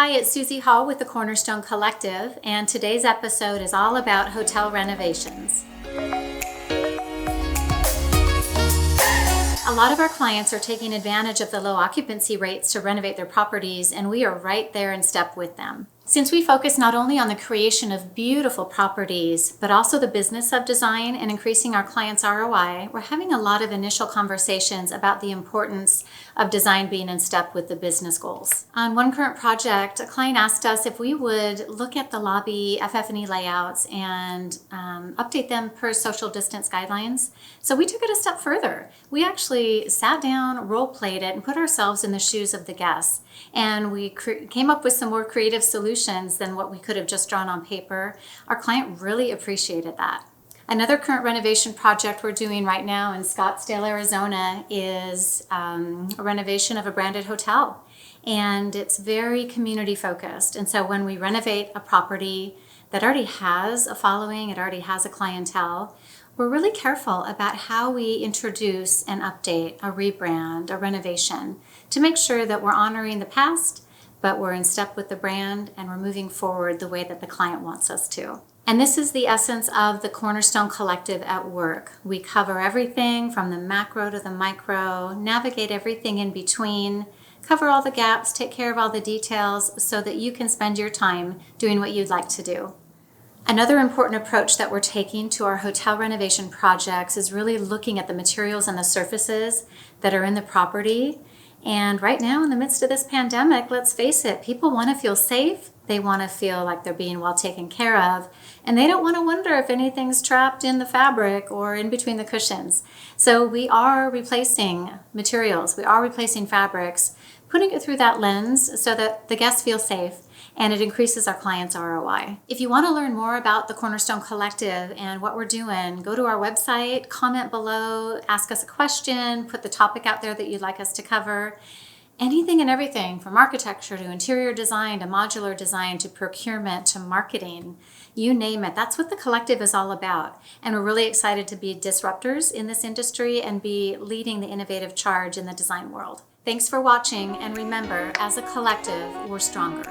Hi, it's Susie Hall with the Cornerstone Collective, and today's episode is all about hotel renovations. A lot of our clients are taking advantage of the low occupancy rates to renovate their properties, and we are right there in step with them. Since we focus not only on the creation of beautiful properties, but also the business of design and increasing our clients' ROI, we're having a lot of initial conversations about the importance of design being in step with the business goals. On one current project, a client asked us if we would look at the lobby FF&E layouts and update them per social distance guidelines. So we took it a step further. We actually sat down, role-played it, and put ourselves in the shoes of the guests. And we came up with some more creative solutions than what we could have just drawn on paper. Our client really appreciated that. Another current renovation project we're doing right now in Scottsdale, Arizona is a renovation of a branded hotel. And it's very community focused. And so when we renovate a property that already has a following, it already has a clientele, we're really careful about how we introduce an update, a rebrand, a renovation, to make sure that we're honoring the past, but we're in step with the brand and we're moving forward the way that the client wants us to. And this is the essence of the Cornerstone Collective at work. We cover everything from the macro to the micro, navigate everything in between, cover all the gaps, take care of all the details so that you can spend your time doing what you'd like to do. Another important approach that we're taking to our hotel renovation projects is really looking at the materials and the surfaces that are in the property. And right now, in the midst of this pandemic, let's face it, people want to feel safe. They want to feel like they're being well taken care of. And they don't want to wonder if anything's trapped in the fabric or in between the cushions. So we are replacing materials. We are replacing fabrics, putting it through that lens so that the guests feel safe and it increases our clients' ROI. If you want to learn more about the Cornerstone Collective and what we're doing, go to our website, comment below, ask us a question, put the topic out there that you'd like us to cover. Anything and everything from architecture to interior design to modular design to procurement to marketing, you name it. That's what the collective is all about. And we're really excited to be disruptors in this industry and be leading the innovative charge in the design world. Thanks for watching, and remember, as a collective, we're stronger.